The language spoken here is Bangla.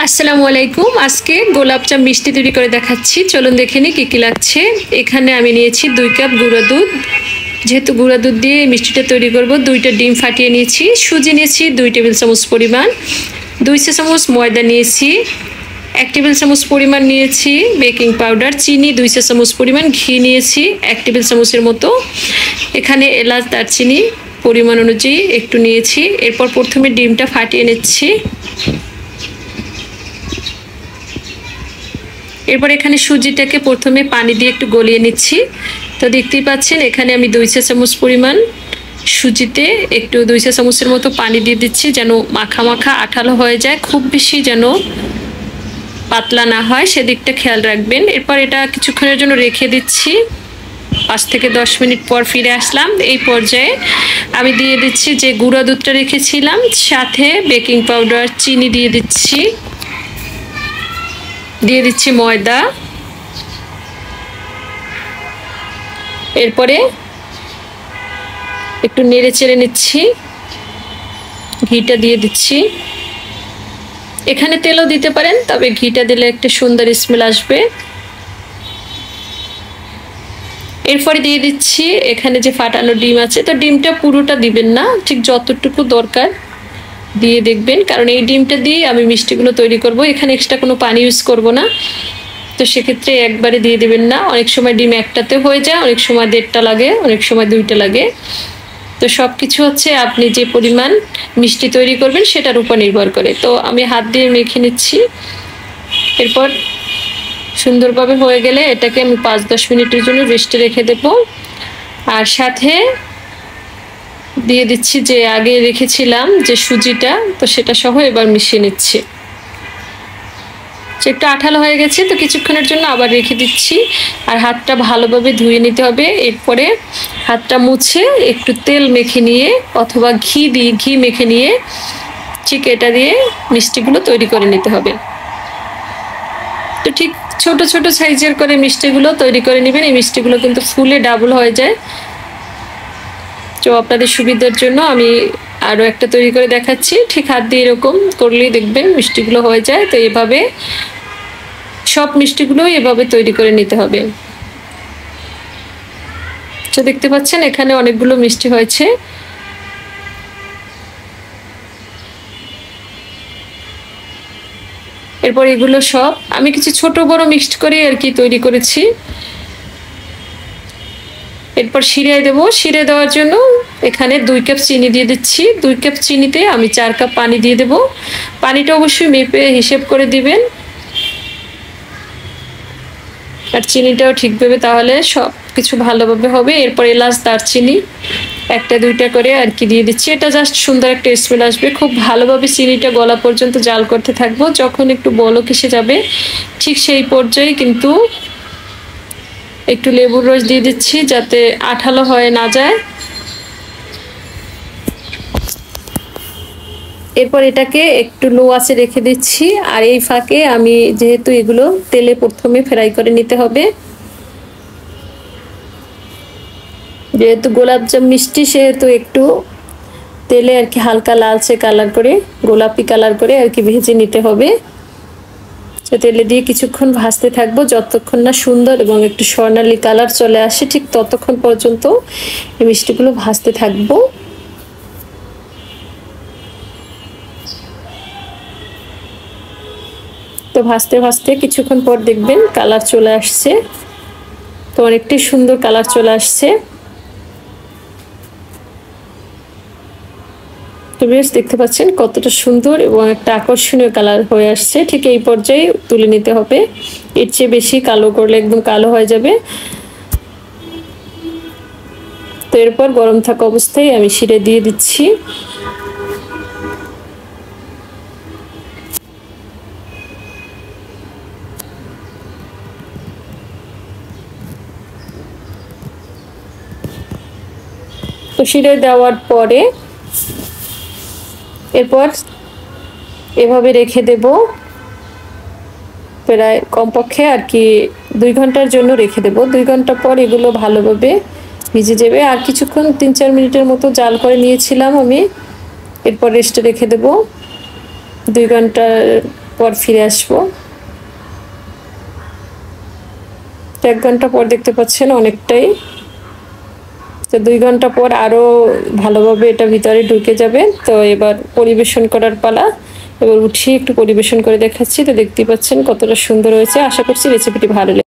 আসসালামু আলাইকুম। আজকে গোলাপজাম মিষ্টি তৈরি করে দেখাচ্ছি। চলুন দেখে নিই কী কী লাগছে। এখানে আমি নিয়েছি 2 কাপ গুঁড়া দুধ। যেহেতু গুঁড়া দুধ দিয়ে এই মিষ্টিটা তৈরি করব, 2টা ডিম ফাটিয়ে নিয়েছি। সুজি নিয়েছি 2 টেবিল চামচ পরিমাণ। 2 চা চামচ ময়দা নিয়েছি। 1 টেবিল চামচ পরিমাণ নিয়েছি বেকিং পাউডার। চিনি 2 চা চামচ পরিমাণ। ঘি নিয়েছি 1 টেবিল চামচের মতো। এখানে এলাচ দারচিনি পরিমাণ অনুযায়ী একটু নিয়েছি। এরপর প্রথমে ডিমটা ফাটিয়ে নিচ্ছি। এরপর এখানে সুজিটাকে প্রথমে পানি দিয়ে একটু গলিয়ে নিচ্ছি। তো দেখতেই পাচ্ছেন এখানে আমি 2 চা চামচ পরিমাণ সুজিতে একটু 2 চা চামচের মতো পানি দিয়ে দিচ্ছি, যেন মাখা মাখা আঠালো হয়ে যায়, খুব বেশি যেন পাতলা না হয় সেদিকটা খেয়াল রাখবেন। এরপর এটা কিছুক্ষণের জন্য রেখে দিচ্ছি। 5 থেকে 10 মিনিট পর ফিরে আসলাম। এই পর্যায়ে আমি দিয়ে দিচ্ছি যে গুঁড়া দুধটা রেখেছিলাম, সাথে বেকিং পাউডার, চিনি দিয়ে দিচ্ছি, দিয়ে দিচ্ছি ময়দা। এরপরে একটু নেড়ে চেড়ে নিচ্ছি। ঘিটা দিয়ে দিচ্ছি। এখানে তেলও দিতে পারেন, তবে ঘিটা দিলে একটা সুন্দর স্মেল আসবে। এরপরে দিয়ে দিচ্ছি এখানে যে ফাটানো ডিম আছে। তো ডিমটা পুরোটা দিবেন না, ঠিক যতটুকু দরকার দিয়ে দেখবেন, কারণ এই ডিমটা দিয়ে আমি মিষ্টিগুলো তৈরি করব। এখানে এক্সট্রা কোনো পানি ইউজ করব না। তো সেক্ষেত্রে একবারে দিয়ে দেবেন না। অনেক সময় ডিম একটাতে হয়ে যায়, অনেক সময় 1.5টা লাগে, অনেক সময় 2টা লাগে। তো সব কিছু হচ্ছে আপনি যে পরিমাণ মিষ্টি তৈরি করবেন সেটার উপর নির্ভর করে। তো আমি হাত দিয়ে মেখে নিচ্ছি। এরপর সুন্দরভাবে হয়ে গেলে এটাকে আমি 5-10 মিনিটের জন্য রেস্টে রেখে দেব। আর সাথে দিয়ে দিচ্ছি যে আগে রেখেছিলাম যে সুজিটা, তো সেটা সহ এবার মিশিয়ে নিচ্ছি। একটু আঠালো হয়ে গেছে, তো কিছুক্ষণের জন্য আবার রেখে দিচ্ছি। আর হাতটা ভালোভাবে ধুয়ে নিতে হবে। এরপরে হাতটা মুছে একটু তেল মেখে নিয়ে অথবা ঘি মেখে নিয়ে ঠিক এটা দিয়ে মিষ্টিগুলো তৈরি করে নিতে হবে। তো ঠিক ছোট ছোট সাইজের করে মিষ্টিগুলো তৈরি করে নেবেন। এই মিষ্টিগুলো কিন্তু ফুলে ডাবল হয়ে যায়। তো আপনাদের সুবিধার জন্য আমি আরও একটা তৈরি করে দেখাচ্ছি। ঠিক হাত দিয়ে এরকম করলেই দেখবেন মিষ্টিগুলো হয়ে যায়। তো এভাবে সব মিষ্টিগুলো এভাবে তৈরি করে নিতে হবে। তো দেখতে পাচ্ছেন এখানে অনেকগুলো মিষ্টি হয়েছে। এরপর এগুলো সব আমি কিছু ছোট বড় মিক্সড করে আর কি তৈরি করেছি। এরপর শিরায় দেবো। শিরে দেওয়ার জন্য এখানে 2 কাপ চিনি দিয়ে দিচ্ছি। 2 কাপ চিনিতে আমি 4 কাপ পানি দিয়ে দেবো। পানিটা অবশ্যই মেপে হিসেব করে দিবেন, আর চিনিটাও ঠিকভাবে, তাহলে সব কিছু ভালোভাবে হবে। এরপর এলাচ দারচিনি 1-2টা করে আর কি দিয়ে দিচ্ছি। এটা জাস্ট সুন্দর একটা স্মেল আসবে। খুব ভালোভাবে চিনিটা গলা পর্যন্ত জাল করতে থাকবো। যখন একটু বলক এসে যাবে ঠিক সেই পর্যায়ে কিন্তু একটু লেবুর রস দিয়ে দিচ্ছি, যাতে আঠালো হয়ে না যায়। এরপর এটাকে একটু লো আঁচে রেখে দিচ্ছি। আর এই ফাঁকে আমি যেহেতু এগুলো তেলে প্রথমে ফ্রাই করে নিতে হবে, যেহেতু গোলাপজাম মিষ্টি সেহেতু একটু তেলে আর কি হালকা লালচে কালার করে, গোলাপি কালার করে আর কি ভেজে নিতে হবে। তেলে দিয়ে কিছুক্ষণ ভাজতে থাকবো, যতক্ষণ না সুন্দর এবং একটু স্বর্ণালী কালার চলে আসে ঠিক ততক্ষণ পর্যন্ত এই মিষ্টিগুলো ভাজতে থাকবো। তো ভাজতে ভাজতে কিছুক্ষণ পর দেখবেন কালার চলে আসছে। তো অনেকটাই সুন্দর কালার চলে আসছে। তো বেশ দেখতে পাচ্ছেন কতটা সুন্দর এবং একটা আকর্ষণীয় কালার হয়ে আসছে। ঠিক এই পর্যায়ে তুলে নিতে হবে। এর চেয়ে বেশি কালো করলে একদম কালো হয়ে যাবে। তো এরপর গরম থাকা অবস্থায় আমি শিরে দিয়ে দিচ্ছি। তো শিরে দেওয়ার পরে এরপর এভাবে রেখে দেব প্রায় কমপক্ষে আর কি 2 ঘন্টার জন্য রেখে দেব। 2 ঘন্টা পর এগুলো ভালোভাবে ভিজে যাবে। আর কিছুক্ষণ 3-4 মিনিটের মতো জাল করে নিয়েছিলাম আমি। এরপর রেস্টে রেখে দেব। 2 ঘন্টার পর ফিরে আসবো। 1 ঘন্টা পর দেখতে পাচ্ছেন অনেকটাই। তো 2 ঘন্টা পর আরো ভালোভাবে এটা ভিতরে ঢুকে যাবে। তো এবার পরিবেশন করার পালা। এবার উঠিয়ে একটু পরিবেশন করে দেখাচ্ছি। তো দেখতেই পাচ্ছেন কতটা সুন্দর হয়েছে। আশা করছি রেসিপিটি ভালো